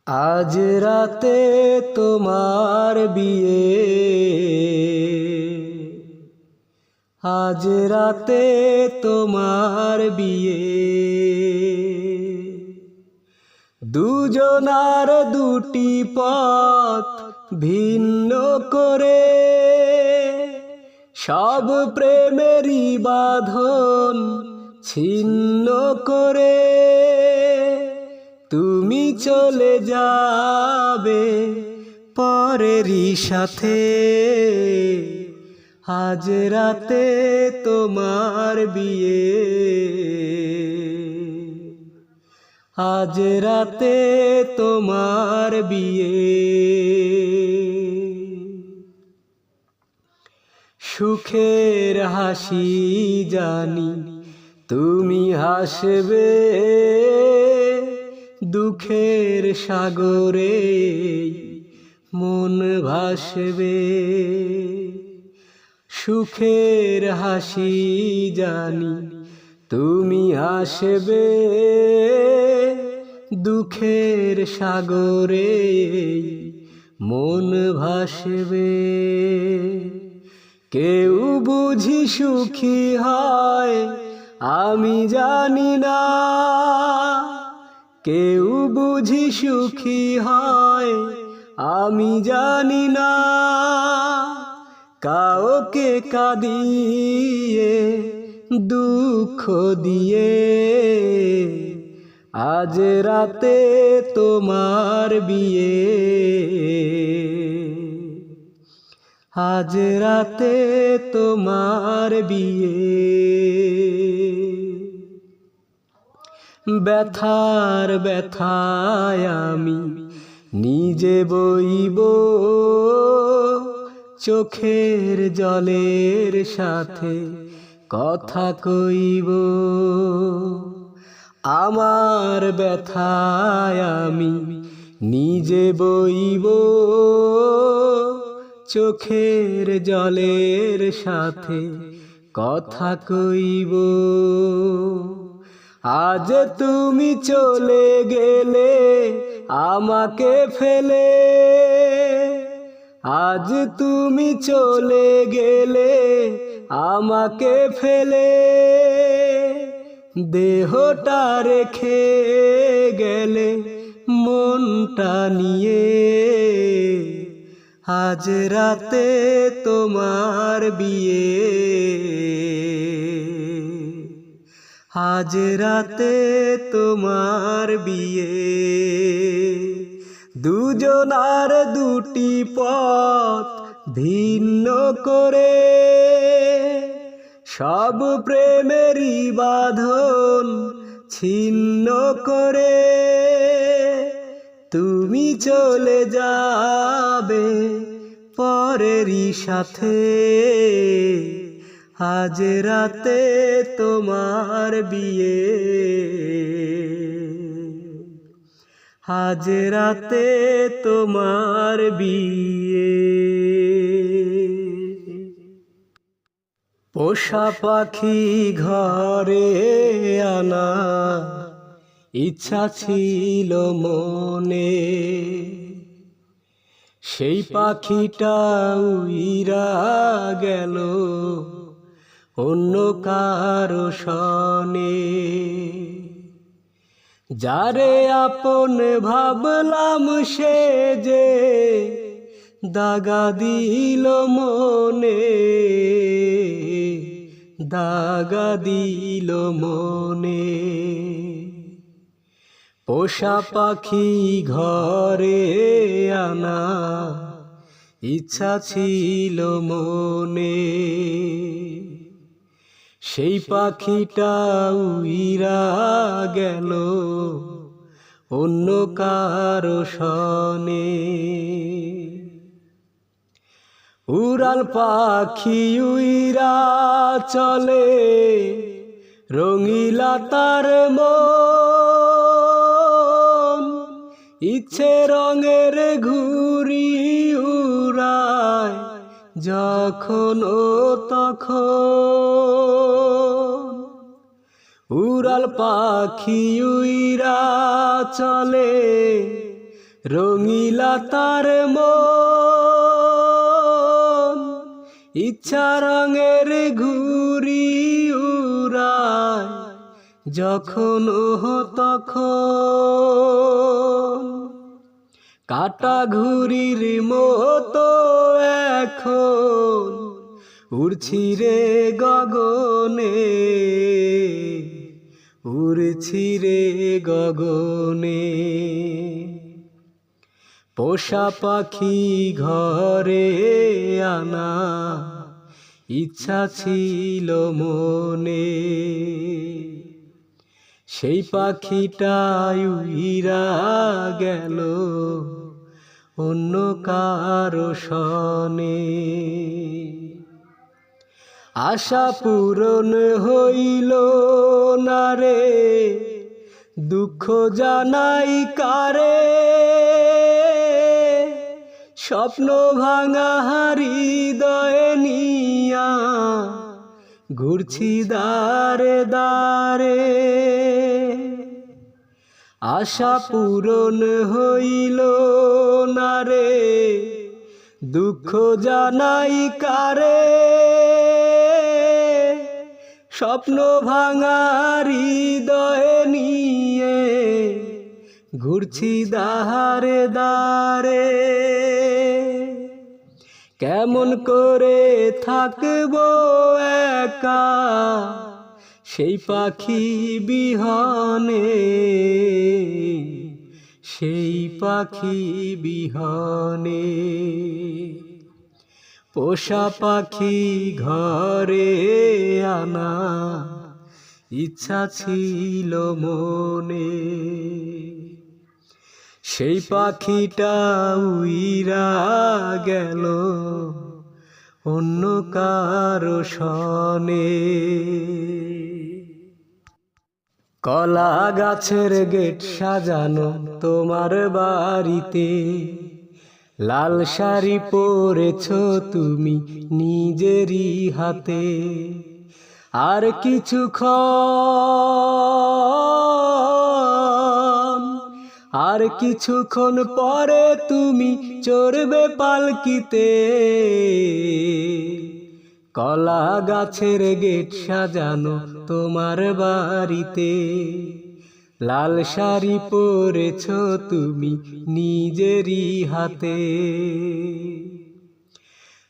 আজ রাতে তোমার বিয়ে, আজ রাতে তোমার বিয়ে। দুজনার দুটি পথ ভিন্ন করে, সব প্রেমেরই বাঁধন ছিন্ন করে তুমি চলে যাবে পরেরই সাথে। আজ রাতে তোমার বিয়ে, আজ রাতে তোমার বিয়ে। সুখের হাসি জানি তুমি হাসবে, দুঃখের সাগরে মন ভাসবে। সুখের হাসি জানি তুমি হাসবে, দুঃখের সাগরে মন ভাসবে। কেউ বুঝি সুখী হয় আমি জানি না, কেউ বুঝি সুখী হয় আমি জানি না। কাউকে কাঁদিয়ে দুঃখ দিয়ে, আজ রাতে তোমার বিয়ে, আজ রাতে তোমার বিয়ে। ব্যথার ব্যথায় আমি নিজে বইব, চোখের জলের সাথে কথা কইব। আমার ব্যথায় আমি নিজে বইব, চোখের জলের সাথে কথা কইব। আজ তুমি চলে গেলে আমাকে ফেলে, আজ তুমি চলে গেলে আমাকে ফেলে। দেহটা রেখে গেলে মনটা নিয়ে, আজ রাতে তোমার বিয়ে, আজ রাতে তোমার বিয়ে। দুজনার দুটি পথ ভিন্ন করে, সব প্রেমেরই বাঁধন ছিন্ন করে তুমি চলে যাবে পরেরই সাথে। আজ রাতে তোমার বিয়ে, আজ রাতে তোমার বিয়ে। পোষা পাখি ঘরে আনা ইচ্ছা ছিল মনে, সেই পাখিটা উইরা গেল অন্য কারো সনে। যারে আপন ভাবলাম সে যে দাগা দিল মনে, দাগা দিল মনে। পোষা পাখি ঘরে আনা ইচ্ছা ছিল মনে, সেই পাখিটা উইরা গেল অন্য কারো সনে। উড়াল পাখি উইরা চলে রঙিলা তার মন, ইচ্ছে রঙের ঘুড়ি উড়ায় যখন ও তখন। উড়াল পাখি উইরা চলে রঙিলা তার মন, ইচ্ছা রঙের ঘুরি উড়ায় যখন তখন। কাটা ঘুরির মতো এখন উড়ছি রে গগনে, উড়ছি রে গগনে। পোষা পাখি ঘরে আনা ইচ্ছা ছিল মনে, সেই পাখিটা উইরা গেল অন্য কারো সনে। আশা পূরণ হইল না রে, দুঃখ জানাই কারে, স্বপ্ন ভাঙা হৃদয়ে নিয়া ঘুরছি দারে দারে। আশা পূরণ হইল না রে, দুঃখ জানাই কারে, স্বপ্ন ভাঙা হৃদয়ে নিয়ে ঘুরছি দারে দারে। কেমন করে থাকবো একা সেই পাখি বিহনে, সেই পাখি বিহনে। পোষা পাখি ঘরে আনা ইচ্ছা ছিল মনে, সেই পাখিটা উইরা গেল অন্য কারো সনে। কলা গাছের গেট সাজানো তোমার বাড়িতে, লাল শাড়ি পরেছো তুমি নিজেরই হাতে। আর কিছুক্ষণ পরে তুমি চড়বে পালকিতে। কলা গাছের গেট সাজানো তোমার বাড়িতে, লাল শাড়ি পরেছো তুমি নিজেরই হাতে।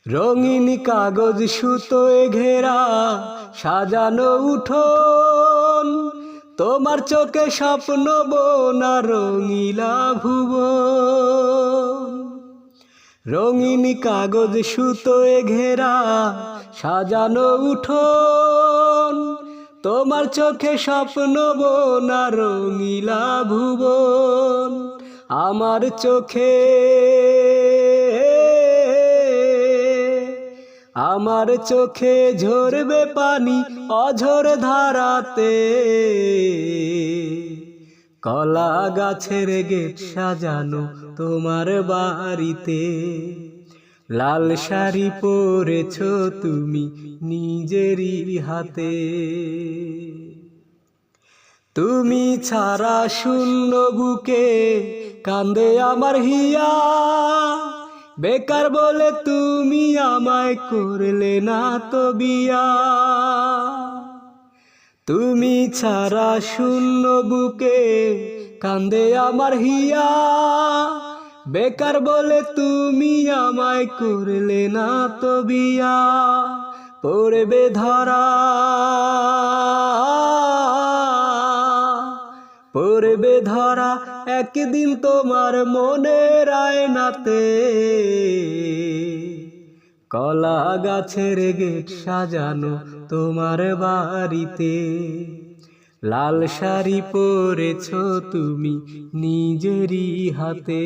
রঙিন কাগজ সুতোয় ঘেরা সাজানো উঠোন, তোমার চোখে স্বপ্ন বোনা রঙিলা ভুবন। রঙিন কাগজ সুতোয় ঘেরা সাজানো উঠোন, তোমার চোখে স্বপ্ন বোনা রঙিলা ভুবন। আমার চোখে ঝরবে পানি অঝোর ধারাতে। কলা গাছের গেট সাজানো তোমার বাড়িতে, লাল শাড়ি পরেছো তুমি নিজেরই হাতে। তুমি ছাড়া শূন্য বুকে কান্দে আমার হিয়া, বেকার বলে তুমি আমায় করলে না তো বিয়া। তুমি ছাড়া শূন্য বুকে কান্দে আমার হিয়া, বেকার বলে তুমি আমায় করলে না তো বিয়া। পড়বে ধরা, পড়বে ধরা একদিন তোমার মনের আয়নাতে। কলা গাছের গেট সাজানো তোমার বাড়িতে, লাল শাড়ি পরেছো তুমি নিজেরই হাতে।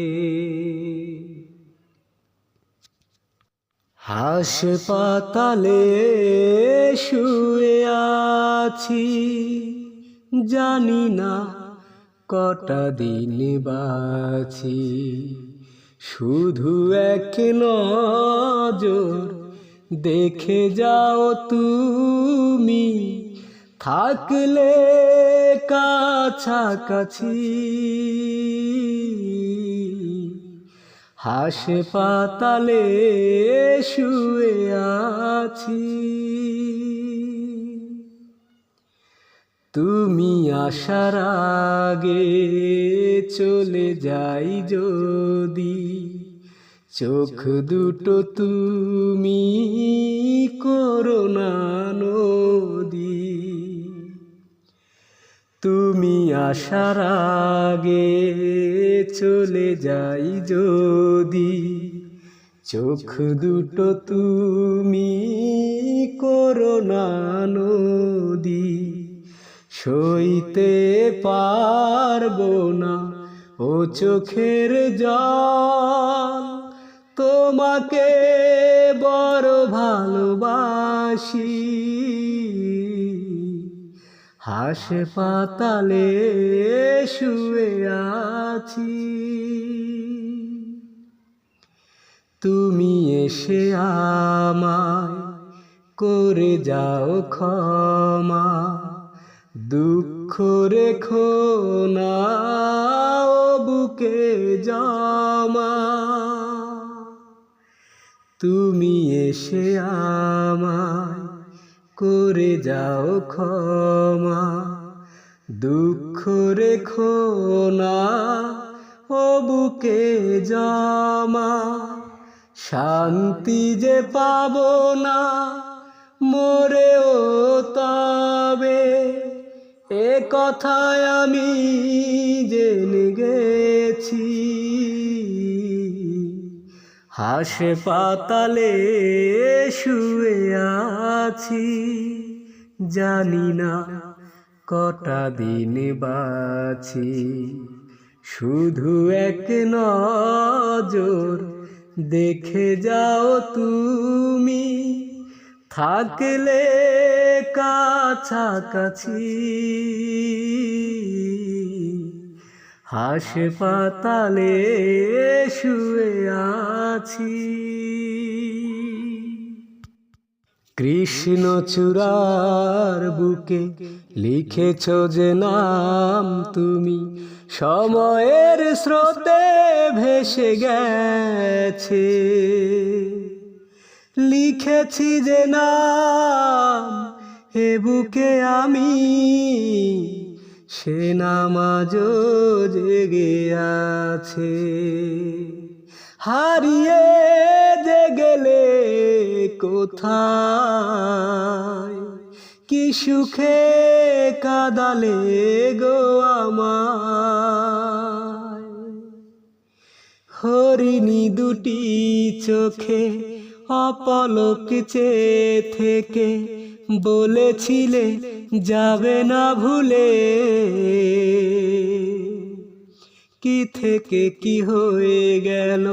হাসপাতালে শুয়ে আছি, জানি না কটা দিন বাঁচি। শুধু এক নজর দেখে যাও তুমি, থাকলে কাছাকাছি। হাসপাতালে শুয়ে আছি। তুমি আসার আগে চলে যাই যদি, চোখ দুটো তুমি করো না নদী। তুমি আসার আগে চলে যাই যদি, চোখ দুটো তুমি করো না নদী। সইতে পারবো না ও চোখের জল, তোমাকে বড় ভালোবাসি। হাসপাতালে শুয়ে আছি। তুমি এসে আমায় করে যাও ক্ষমা, দুঃখ রেখো না ও বুকে জমা। তুমি এসে আমায় করে যাও ক্ষমা, দুঃখ রেখো না ও বুকে জমা। শান্তি যে পাবো না মরেও তবে, এ কথায় আমি জেনে গেছি। হাসপাতালে শুয়ে আছি, জানি না কটা দিন বাঁচি। শুধু এক নজর দেখে যাও তুমি, থাকলে কাছাকাছি। হাসপাতালে শুয়ে আছি। কৃষ্ণচূড়ার বুকে লিখেছ যে নাম তুমি, সময়ের স্রোতে ভেসে গেছে। লিখেছি যে নাম হে বুকে আমি, সে নাম আজও জেগে আছে। হারিয়ে যে গেলে কোথায়, কি সুখে কাঁদালে গো আমায়। হরিণী দুটি চোখে অপলক চেয়ে থেকে বলেছিলে যাবে না ভুলে। কি থেকে কি হয়ে গেল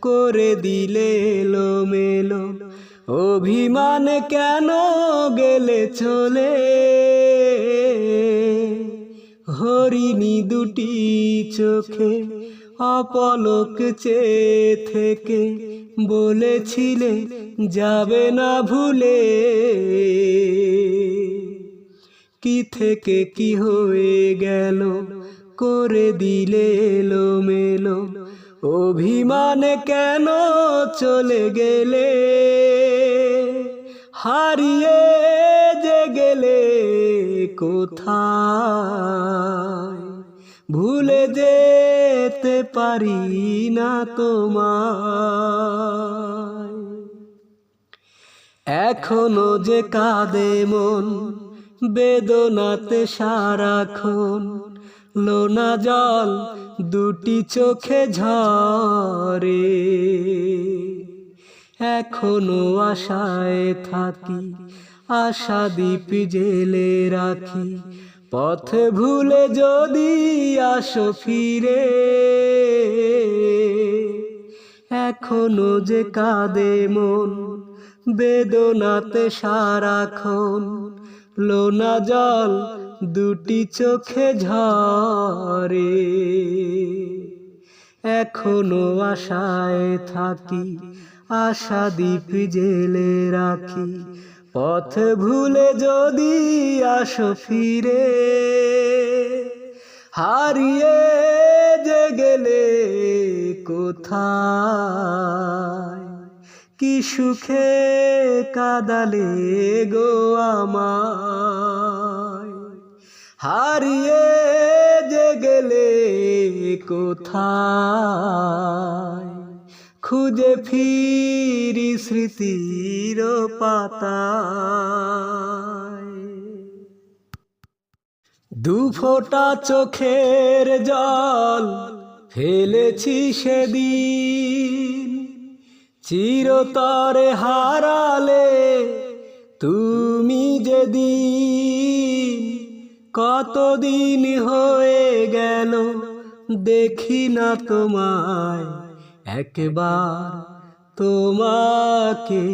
করে দিলে এলোমেলো, অভিমান কেন গেলে চলে। হরিণী দুটি চোখে অপলক চেয়ে থেকে বলেছিলে যাবে না ভুলে। কি থেকে কি হয়ে গেল করে দিলে এলোমেলো, অভিমান কেন চলে গেলে। হারিয়ে যে গেলে কোথায়, ভুলে যেতে পারি না তোমায়। এখনো যে কাঁদে মন বেদনাতে সারাক্ষণ, লোনা জল দুটি চোখে ঝরে। এখনো আশায় থাকি, আশা দীপ জেলে রাখি, পথ ভুলে যদি আসো ফিরে। এখনো যে কাঁদে মন বেদনাতে সারাক্ষণ, লোনা জল দুটি চোখে ঝরে। এখনো আশায় থাকি, আশা দীপ জেলে রাখি, পথ ভুলে যদি আসো ফিরে। হারিয়ে যে গেলে কোথায়। কোথায়, কি সুখে কাঁদালে গো আমায়, হারিয়ে যে গেলে কোথায়, খুঁজে ফিরি স্মৃতির পাতায়। দুফোঁটা চোখের জল ফেলেছি সেদিন, চিরতরে হারালে তুমি যেদিন, কতদিন হয়ে গেল দেখি না তোমায়, একবার তোমাকে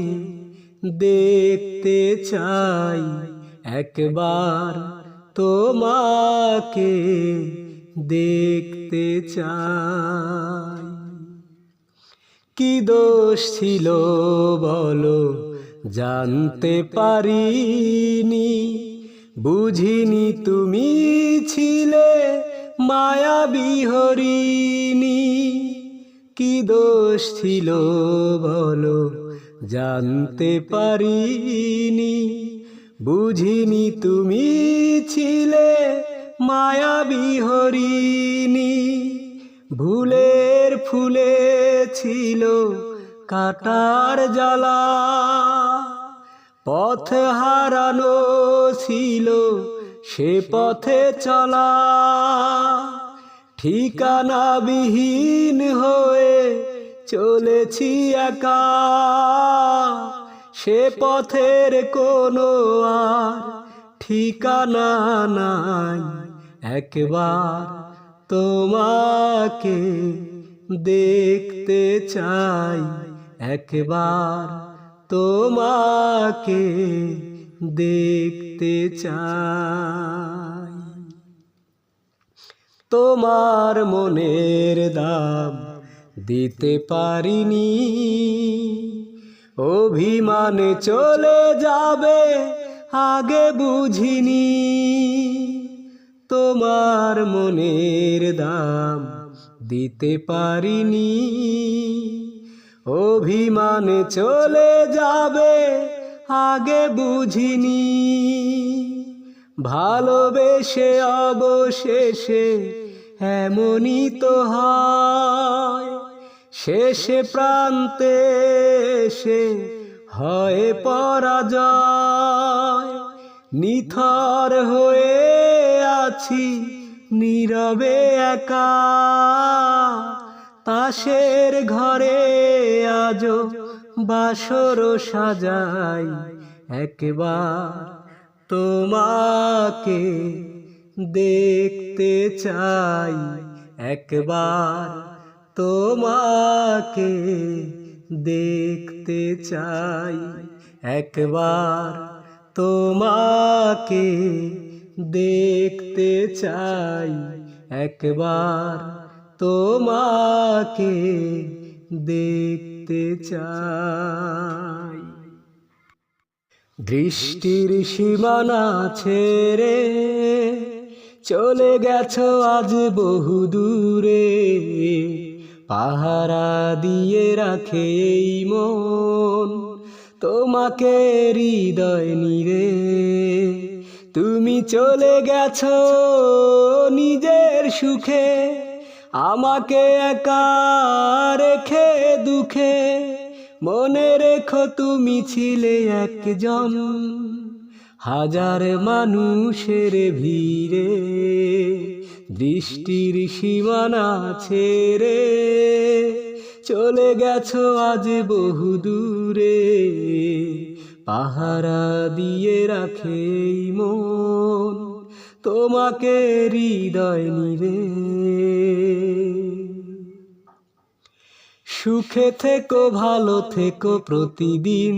দেখতে চাই, একবার তোমাকে দেখতে চাই। কি দোষ ছিল বলো জানতে পারিনি, বুঝিনি তুমি ছিলে মায়াবী হরিণী। কি দোষ ছিল বলো জানতে পারিনি, বুঝিনি তুমি ছিলে মায়াবী হরিণী। ভুলের ফুলে ছিল কাটার জ্বালা, পথ হারানো ছিল সে পথে চলা, ঠিকানা বিহীন হয়ে চলেছি একা, সে পথের কোনো আর ঠিকানা নাই, একবার তোমাকে দেখতে চাই, একবার তোমাকে দেখতে চাই। তোমার মনের দাম দিতে পারিনি, অভিমানে চলে যাবে আগে বুঝিনি। তোমার মনের দাম দিতে পারিনি, অভিমানে চলে যাবে আগে বুঝিনি। ভালোবেসে অবশেষে এমনই তো হয়, শেষে প্রান্তে এসে হয় পরাজয়। নিথর হয়ে আছি নীরবে একা, তাসের ঘরে আজো বাসর সাজাই, একবার তোমাকে দেখতে চাই, একবার তোমাকে দেখতে চাই, একবার তোমাকে দেখতে চাই, একবার তোমাকে দেখতে চাই। দৃষ্টির সীমানা ছেড়ে চলে গেছো আজ বহু দূরে, পাহারা দিয়ে রাখে এই মন তোমাকে হৃদয় নিরে। তুমি চলে গেছো নিজের সুখে, আমাকে একা রেখে দুঃখে। মনে রেখো তুমি ছিলে একজন হাজার মানুষের ভিড়ে, দৃষ্টির সীমানা ছেড়ে চলে গেছো আজ বহু দূরে, পাহারা দিয়ে রাখে এই মন তোমাকে হৃদয় নিরে। সুখে থেকো ভালো থেকো প্রতিদিন,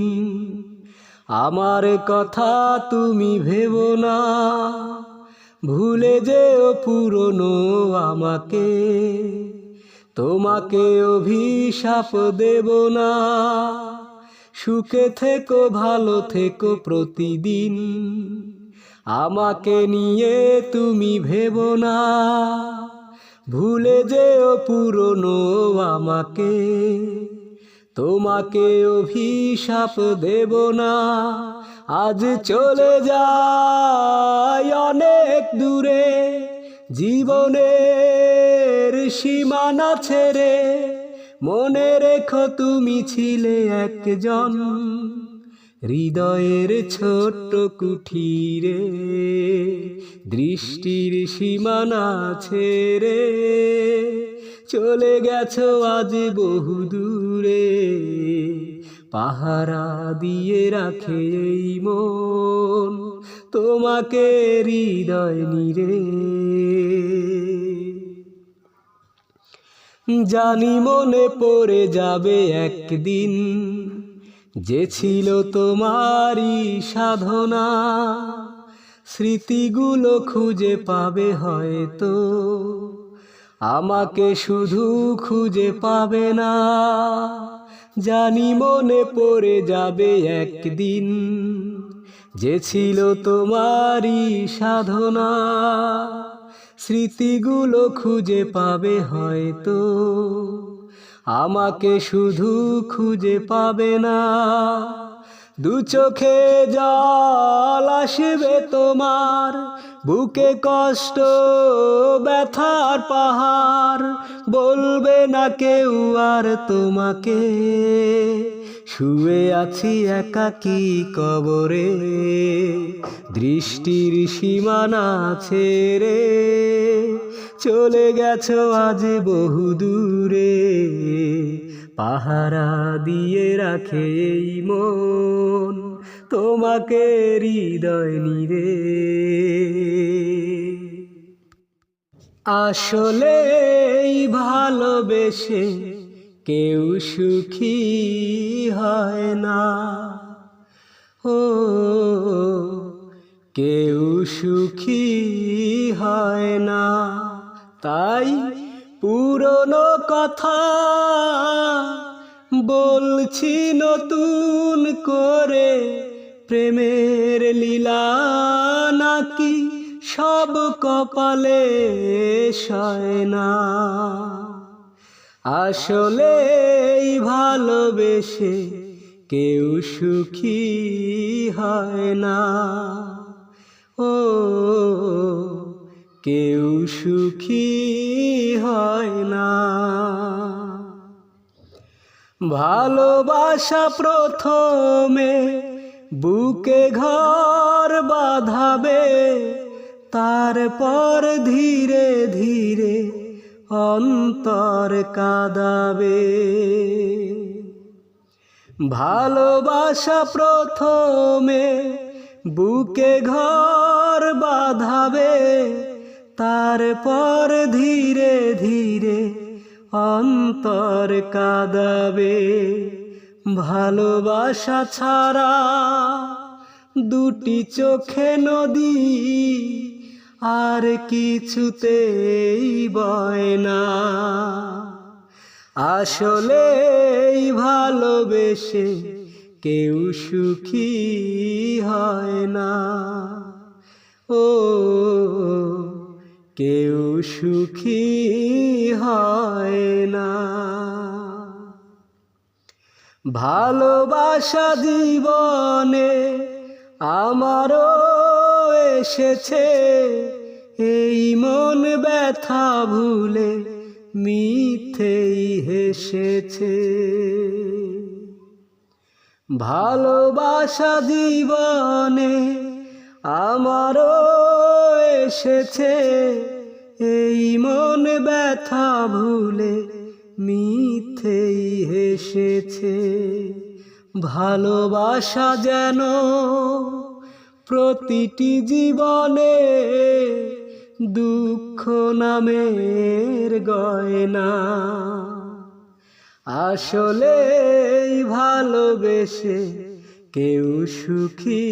আমার কথা তুমি ভেবো না, ভুলে যেও পুরনো আমাকে, তোমাকে অভিশাপ দেব না। সুখে থেকো ভালো থেকো প্রতিদিন, আমাকে নিয়ে তুমি ভেবো না, ভুলে যেও পুরনো আমাকে, তোমাকে অভিশাপ দেব না। আজ চলে যাই অনেক দূরে, জীবনের সীমানা ছেড়ে। মনে রেখো তুমি ছিলে একজন হৃদয়ের ছোট্ট কুঠিরে, দৃষ্টির সীমানা ছেড়ে চলে গেছো আজ বহু দূরে। পাহারা দিয়ে রাখে এই মন তোমাকে হৃদয় নিরে। জানি মনে পড়ে যাবে একদিন, যে ছিল তোমারই সাধনা। স্মৃতিগুলো খুঁজে পাবে হয়তো, আমাকে শুধু খুঁজে পাবে না। জানি মনে পড়ে যাবে একদিন, যে ছিল তোমারই সাধনা। স্মৃতিগুলো খুঁজে পাবে হয়তো, আমাকে শুধু খুঁজে পাবে না। দু চোখে জল আসবে তোমার, বুকে কষ্ট ব্যথার পাহাড়। বলবে না কেউ আর তোমাকে, শুয়ে আছি একাকী কবরে। দৃষ্টির সীমানা ছেড়ে চলে গেছো আজ বহু দূরে। পাহারা দিয়ে রাখে এই মন তোমাকে হৃদয় নিরে। আসলে এই ভালোবেসে কেউ সুখী হয় না, ও কেউ সুখী হয় না। তাই পুরনো কথা বলছি নতুন করে, প্রেমের লীলা নাকি সব কপালে সয় না। আসলে এই ভালোবেসে কেউ সুখী হয় না, ও কেউ সুখী হয় না। ভালোবাসা প্রথমে বুকে ঘর বাঁধাবে, তারপর ধীরে ধীরে অন্তর কাঁদাবে। ভালোবাসা প্রথমে বুকে ঘর বাঁধাবে, তারপর ধীরে ধীরে অন্তর কাঁদাবে। ভালোবাসা ছাড়া দুটি চোখে নদী আর কিছুতেই বয় না। আসলে এই ভালোবেসে কেউ সুখী হয় না, ও কেউ সুখী হয় না। ভালোবাসা জীবনে আমারও এসেছে, এই মন ব্যথা ভুলে মিথ্যেই হেসেছে। ভালোবাসা জীবনে আমারও এসেছে, এই মন ব্যথা ভুলে মিথ্যেই হেসেছে। ভালোবাসা যেন প্রতিটি জীবনে দুঃখ নামের গয়না। আসলে ভালোবেসে কেউ সুখী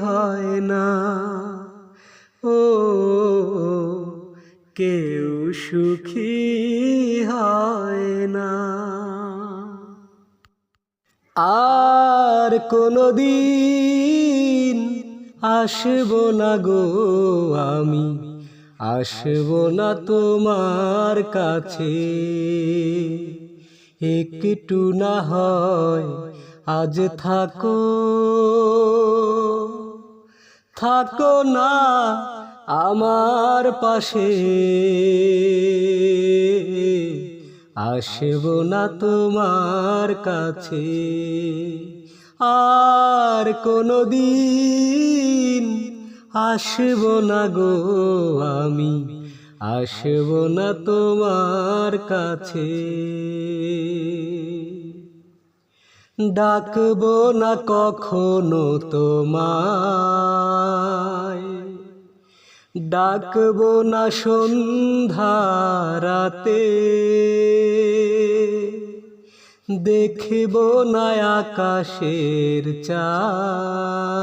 হয় না, ও কেউ সুখী হয় না। আর কোনদিন আসবো না গো আমি, আসব না তোমার কাছে, একটু না হয় আজ থাকো, থাকো না আমার পাশে, আসব না তোমার কাছে আর কোনো দিন, আসব না গো আমি, আসব না তোমার কাছে। ডাকবো না কখনো তোমায়, ডাকবো না সন্ধ্যা রাতে, দেখব না আকাশের চাঁদ,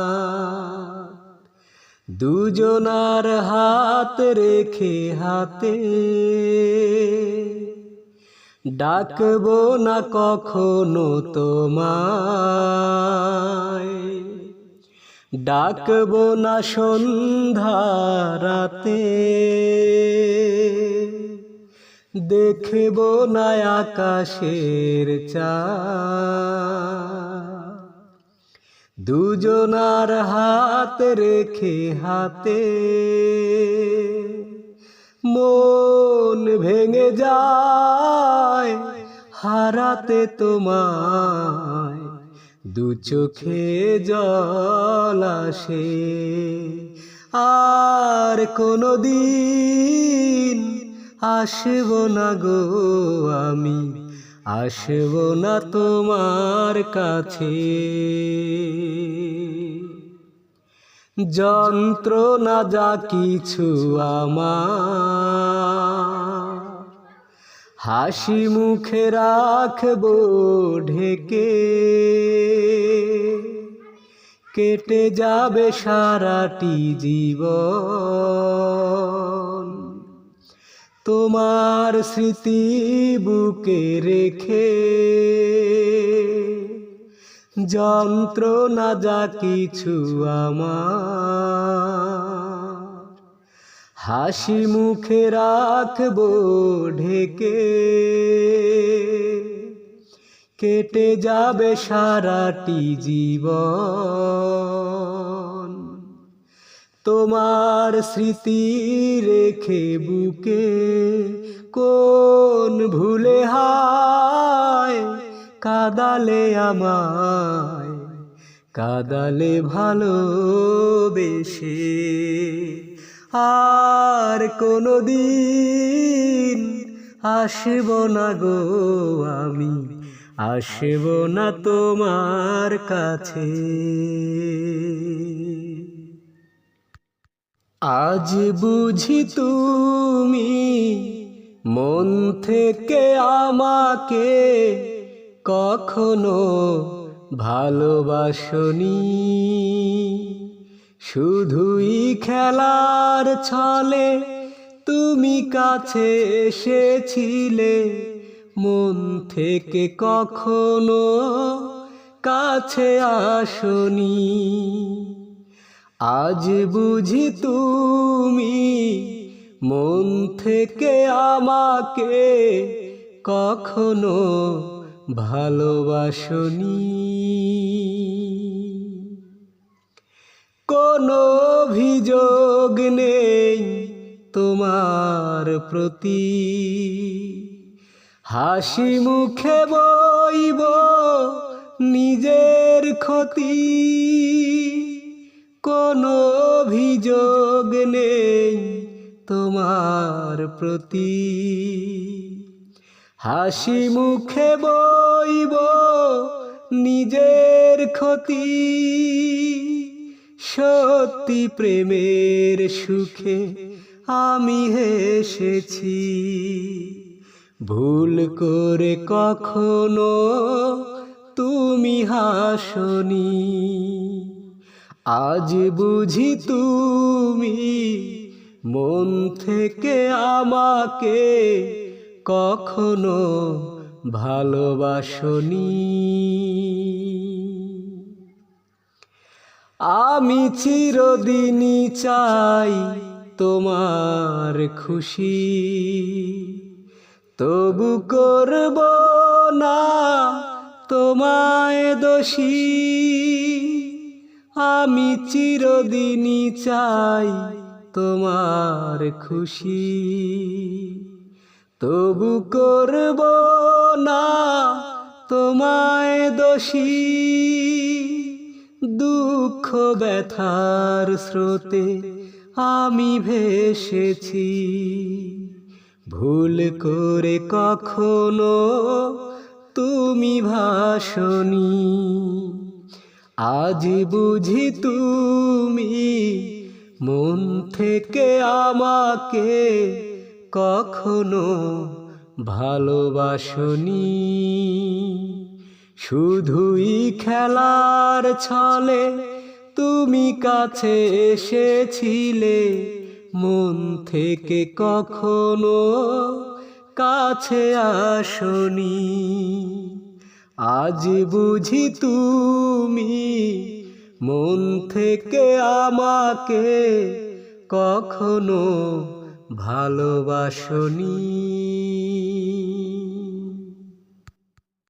দুজনার হাত রেখে হাতে, ডাকবো না কখনো তোমায়, ডাকবো না সন্ধ্যা রাতে, দেখব না আকাশের চাঁদ, দুজনার হাত রেখে হাতে, মন ভেঙে যায় হারাতে তোমায়, দু চোখে জল আসে, আর কোনো দিন আসব না গো আমি, আসব না তোমার কাছে। যন্ত্রণা যা কিছু আমার, হাসি মুখে রাখবো ঢেকে, কেটে যাবে সারাটি জীবন তোমার স্মৃতি বুকে রেখে। যন্ত্রণা যা কিছু আমার, হাসি মুখে রাখবো ঢেকে, কেটে যাবে সারাটি জীবন তোমার স্মৃতি রেখে বুকে। কোন ভুলে হায় কাদালে আমায়, কাদালে ভালোবেসে, আর কোনো দিন আসব না গো আমি, আসব না তোমার কাছে। আজ বুঝি তুমি মন থেকে আমাকে কখনো ভালোবাসনি, শুধুই খেলার ছলে তুমি কাছে এসেছিলে, মন থেকে কখনো কাছে আসনি। আজ বুঝি তুমি মন থেকে আমাকে কখনো ভালোবাসনি, কোনো অভিযোগ নেই তোমার প্রতি, হাসি মুখে বইব নিজের ক্ষতি, কোনো অভিযোগ নেই তোমার প্রতি, হাসি মুখে বইব নিজের ক্ষতি। সত্যি প্রেমের সুখে আমি হেসেছি, ভুল করে কখনো তুমি হাসনি। আজ বুঝি তুমি মন থেকে আমাকে কখনো ভালোবাসনি। আমি চিরদিনই চাই তোমার খুশি, তবু করব না তোমায় দোষী। আমি চিরদিনই চাই তোমার খুশি, তবু করব না তোমায় দোষী। দুঃখ ব্যথার স্রোতে আমি ভেসেছি, ভুল করে কখনো তুমি ভাসনি। আজ বুঝি তুমি মন থেকে আমাকে কখনো ভালোবাসনি। শুধুই খেলার ছলে তুমি কাছে এসেছিলে, মন থেকে কখনো কাছে আসনি। আজ বুঝি তুমি মন থেকে আমাকে কখনো ভালোবাসনি।